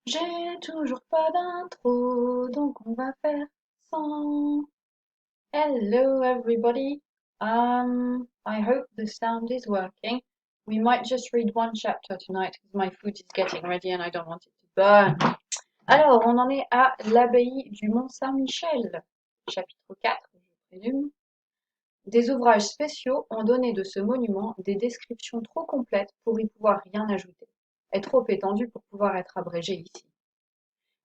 J'ai toujours pas d'intro, donc on va faire sans. Hello everybody. I hope the sound is working. We might just read one chapter tonight because my food is getting ready and I don't want it to burn. Alors, on en est à l'abbaye du Mont Saint-Michel, chapitre 4, je présume. Des ouvrages spéciaux ont donné de ce monument des descriptions trop complètes pour y pouvoir rien ajouter, et trop étendues pour pouvoir être abrégées ici.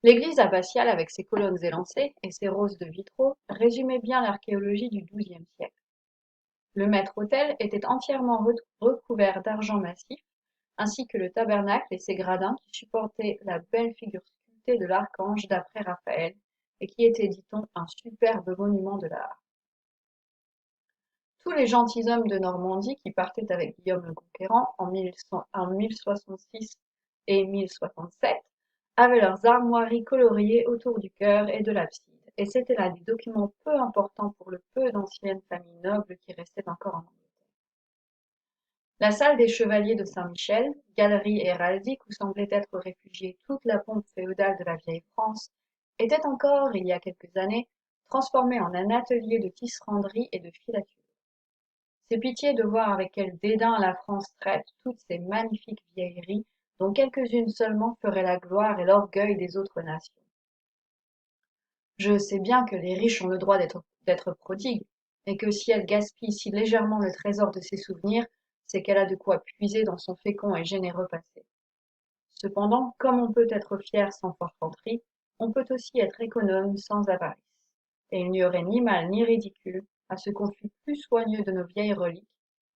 L'église abbatiale avec ses colonnes élancées et ses roses de vitraux résumait bien l'archéologie du XIIe siècle. Le maître-autel était entièrement recouvert d'argent massif, ainsi que le tabernacle et ses gradins qui supportaient la belle figure sculptée de l'archange d'après Raphaël, et qui était, dit-on, un superbe monument de l'art. Tous les gentilshommes de Normandie qui partaient avec Guillaume le Conquérant en 1066 et 1067 avaient leurs armoiries coloriées autour du chœur et de l'abside, et c'était là des documents peu importants pour le peu d'anciennes familles nobles qui restaient encore en Angleterre. La salle des chevaliers de Saint-Michel, galerie héraldique où semblait être réfugiée toute la pompe féodale de la vieille France, était encore, il y a quelques années, transformée en un atelier de tisseranderie et de filature. C'est pitié de voir avec quel dédain la France traite toutes ces magnifiques vieilleries dont quelques-unes seulement feraient la gloire et l'orgueil des autres nations. Je sais bien que les riches ont le droit d'être prodigues, et que si elle gaspille si légèrement le trésor de ses souvenirs, c'est qu'elle a de quoi puiser dans son fécond et généreux passé. Cependant, comme on peut être fier sans forfanterie, on peut aussi être économe sans avarice. Et il n'y aurait ni mal ni ridicule à ce qu'on fût plus soigneux de nos vieilles reliques,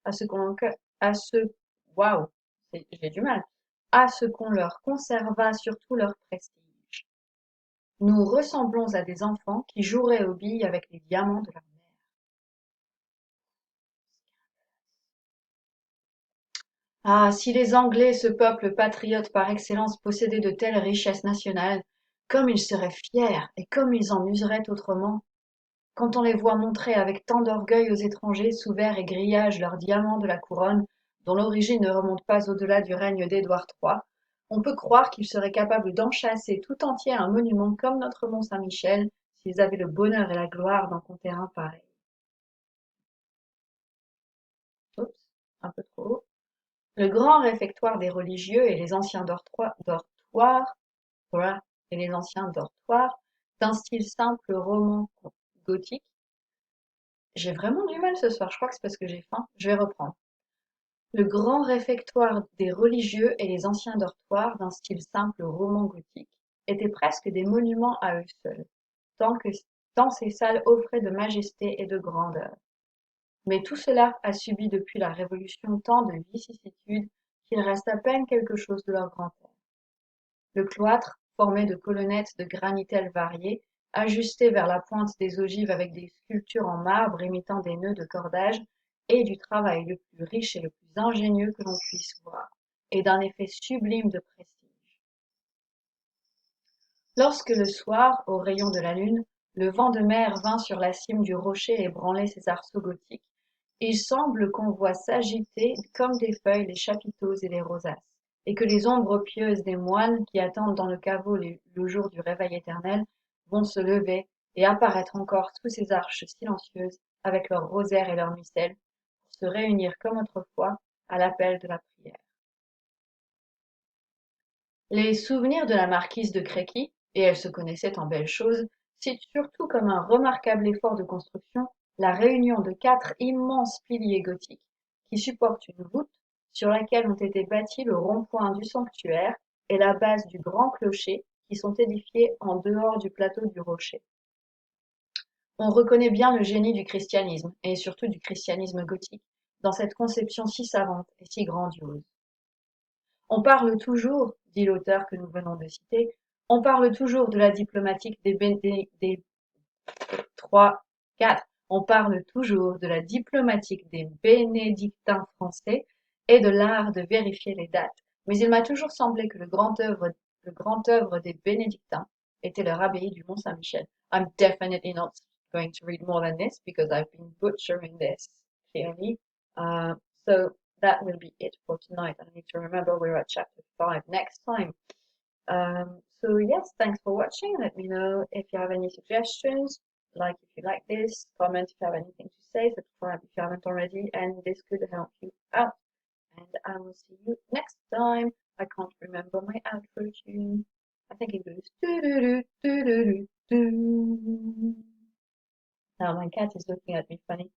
à ce qu'on à ce waouh, j'ai du mal, à ce qu'on leur conservât surtout leur prestige. Nous ressemblons à des enfants qui joueraient aux billes avec les diamants de leur mère. Ah, si les Anglais, ce peuple patriote par excellence, possédaient de telles richesses nationales, comme ils seraient fiers et comme ils en useraient autrement. Quand on les voit montrer avec tant d'orgueil aux étrangers sous verre et grillage leurs diamants de la couronne, dont l'origine ne remonte pas au-delà du règne d'Édouard III, on peut croire qu'ils seraient capables d'enchâsser tout entier un monument comme notre Mont Saint-Michel, s'ils avaient le bonheur et la gloire d'en compter un pareil. Oups, un peu trop haut. Le grand réfectoire des religieux et les anciens dortoirs, voilà, et les anciens dortoirs, d'un style simple roman gothique. J'ai vraiment du mal ce soir, je crois que c'est parce que j'ai faim. Je vais reprendre. Le grand réfectoire des religieux et les anciens dortoirs, d'un style simple roman gothique, étaient presque des monuments à eux seuls, tant ces salles offraient de majesté et de grandeur. Mais tout cela a subi depuis la Révolution tant de vicissitudes qu'il reste à peine quelque chose de leur grandeur. Le cloître, formé de colonnettes de granitelles variées, ajustées vers la pointe des ogives avec des sculptures en marbre imitant des nœuds de cordage, est du travail le plus riche et le plus ingénieux que l'on puisse voir, et d'un effet sublime de prestige. Lorsque le soir, aux rayons de la lune, le vent de mer vint sur la cime du rocher ébranler ses arceaux gothiques, il semble qu'on voit s'agiter comme des feuilles les chapiteaux et les rosaces, et que les ombres pieuses des moines qui attendent dans le caveau le jour du réveil éternel vont se lever et apparaître encore sous ces arches silencieuses avec leurs rosaires et leurs missels pour se réunir comme autrefois à l'appel de la prière. Les souvenirs de la marquise de Créquy, et elle se connaissait en belles choses, citent surtout comme un remarquable effort de construction la réunion de 4 immenses piliers gothiques, qui supportent une voûte sur laquelle ont été bâtis le rond-point du sanctuaire et la base du grand clocher, qui sont édifiés en dehors du plateau du rocher. On reconnaît bien le génie du christianisme, et surtout du christianisme gothique, dans cette conception si savante et si grandiose. On parle toujours, dit l'auteur que nous venons de citer, on parle toujours de la diplomatique des trois, quatre, on parle toujours de la diplomatique des bénédictins français et de l'art de vérifier les dates. Mais il m'a toujours semblé que le grand œuvre des bénédictins était leur abbaye du Mont Saint-Michel. I'm definitely not going to read more than this because I've been butchering this clearly. So that will be it for tonight. I need to remember we're at chapter 5 next time. So yes, thanks for watching. Let me know if you have any suggestions, like if you like this, comment if you have anything to say, subscribe if you haven't already, and this could help you out. And I will see you next time. I can't remember my outro tune. I think it goes doo doo doo doo doo doo doo. Now my cat is looking at me funny.